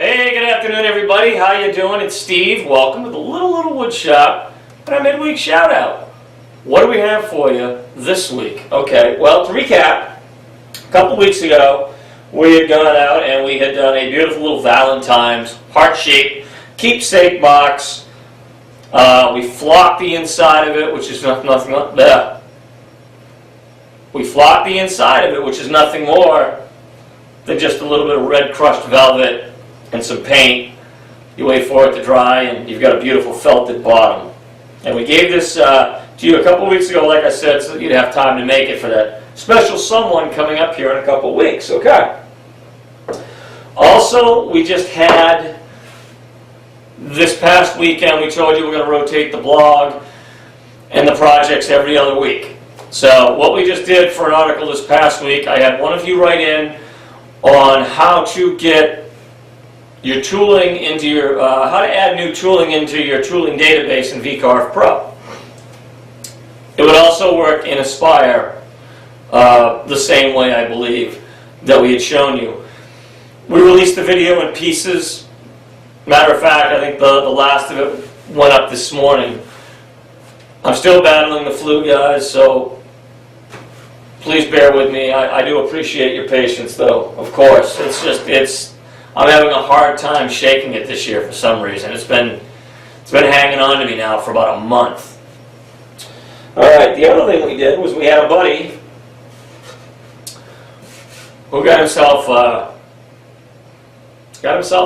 Hey, good afternoon, everybody. How you doing? It's Steve. Welcome to the Little Wood Shop and our midweek shout out. What do we have for you this week? Okay, well, to recap, a couple weeks ago we had gone out and we had done a beautiful little Valentine's heart-shaped keepsake box. We flocked the inside of it, which is nothing. We flocked the inside of it, which is nothing more than just a little bit of red crushed velvet and some paint. You wait for it to dry and you've got a beautiful felted bottom. And we gave this to you a couple weeks ago, like I said, so that you'd have time to make it for that special someone coming up here in a couple weeks. Okay. Also, we just had this past weekend, we told you we're going to rotate the blog and the projects every other week. So what we just did for an article this past week, I had one of you write in on how to get your tooling into your, how to add new tooling into your tooling database in vCarve Pro. It would also work in Aspire the same way, I believe, that we had shown you. We released the video in pieces. Matter of fact, I think the last of it went up this morning. I'm still battling the flu, guys, so please bear with me. I do appreciate your patience, though, of course. I'm having a hard time shaking it this year for some reason. It's been hanging on to me now for about a month. All right, the other thing we did was we had a buddy who got himself a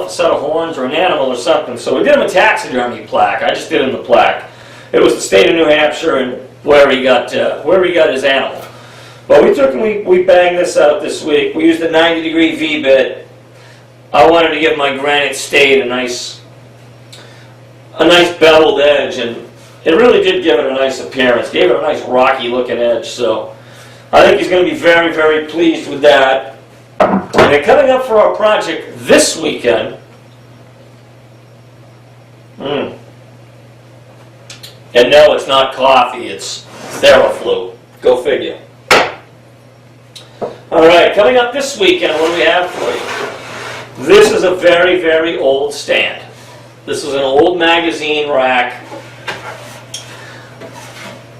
set of horns or an animal or something. So we did him a taxidermy plaque. I just did him the plaque. It was the state of New Hampshire and where he got his animal. But we took and we banged this out this week. We used a 90-degree V-bit. I wanted to give my granite state a nice beveled edge, and it really did give it a nice appearance. Gave it a nice rocky looking edge. So I think he's going to be very, very pleased with that. And then coming up for our project this weekend, and no, it's not coffee, it's Theraflu. Go figure. All right, coming up this weekend, what do we have for you? This is a very, very old stand. This is an old magazine rack.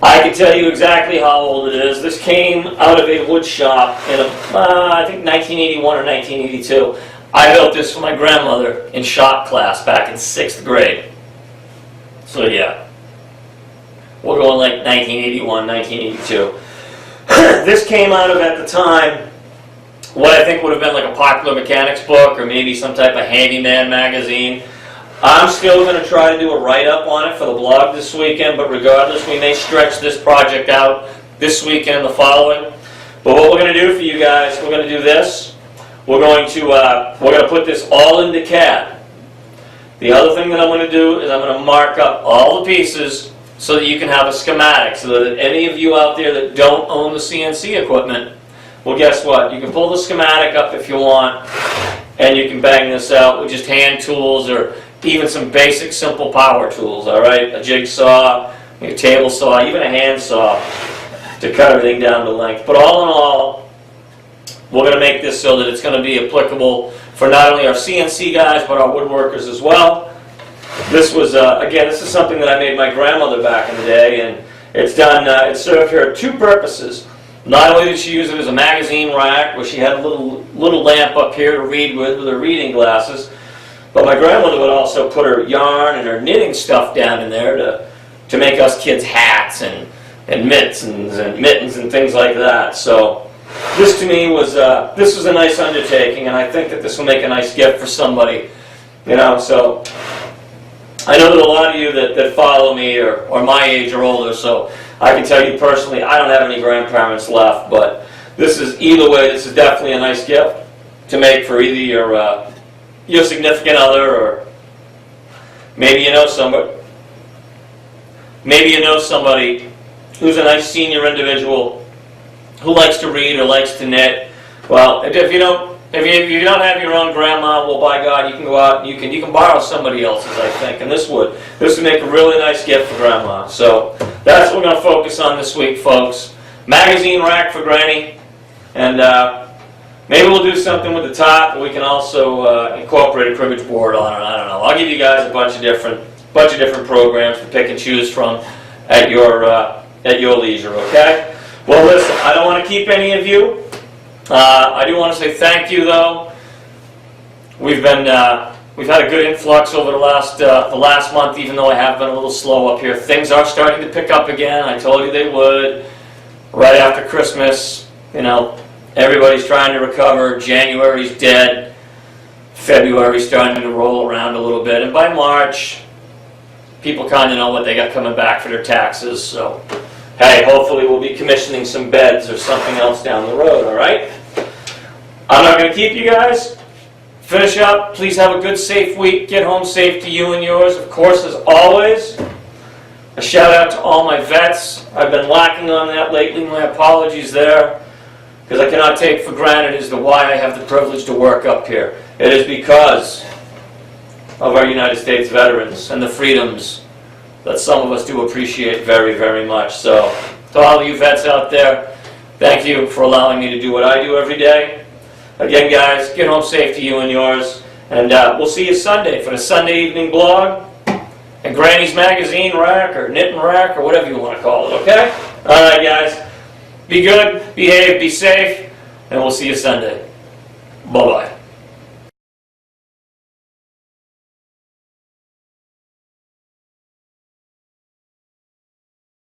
I can tell you exactly how old it is. This came out of a wood shop in, I think 1981 or 1982. I built this for my grandmother in shop class back in 6th grade. So yeah, we're going like 1981, 1982. This came out of, at the time, what I think would have been like a Popular Mechanics book or maybe some type of handyman magazine. I'm still going to try to do a write-up on it for the blog this weekend, but regardless, we may stretch this project out this weekend and the following. But what we're going to do for you guys, we're going to do this. We're going to put this all into CAD. The other thing that I'm going to do is I'm going to mark up all the pieces so that you can have a schematic, so that any of you out there that don't own the CNC equipment, well, guess what? You can pull the schematic up if you want, and you can bang this out with just hand tools or even some basic simple power tools, all right? A jigsaw, a table saw, even a hand saw to cut everything down to length. But all in all, we're going to make this so that it's going to be applicable for not only our CNC guys, but our woodworkers as well. This was, again, this is something that I made my grandmother back in the day, and it's done, it served her two purposes. Not only did she use it as a magazine rack, where she had a little lamp up here to read with her reading glasses, but my grandmother would also put her yarn and her knitting stuff down in there to make us kids hats and mitts and mittens and things like that. So this to me was this was a nice undertaking, and I think that this will make a nice gift for somebody. You know, so I know that a lot of you that follow me are my age or older, so I can tell you personally, I don't have any grandparents left, but this is, either way, this is definitely a nice gift to make for either your significant other, or maybe you know somebody who's a nice senior individual who likes to read or likes to knit. Well, if you don't have your own grandma, well, by God, you can go out and you can borrow somebody else's, I think. And this would make a really nice gift for Grandma. So that's what we're going to focus on this week, folks. Magazine rack for Granny, and Maybe we'll do something with the top. We can also incorporate a cribbage board on it. I don't know. I'll give you guys a bunch of different programs to pick and choose from at your leisure. Okay. Well, listen. I don't want to keep any of you. I do want to say thank you, though. We've had a good influx over the last month, even though I have been a little slow up here. Things are starting to pick up again. I told you they would. Right after Christmas, everybody's trying to recover. January's dead. February's starting to roll around a little bit. And by March, people kind of know what they got coming back for their taxes. So, hey, hopefully we'll be commissioning some beds or something else down the road, all right? I'm not going to keep you guys. Finish up. Please have a good, safe week. Get home safe to you and yours. Of course, as always, a shout out to all my vets. I've been lacking on that lately. My apologies there. Because I cannot take for granted as to why I have the privilege to work up here. It is because of our United States veterans and the freedoms that some of us do appreciate very, very much. So, to all of you vets out there, thank you for allowing me to do what I do every day. Again, guys, get home safe to you and yours. And we'll see you Sunday for the Sunday evening blog and Granny's Magazine rack or Knitting rack or whatever you want to call it, okay? All right, guys. Be good, behave, be safe, and we'll see you Sunday. Bye-bye.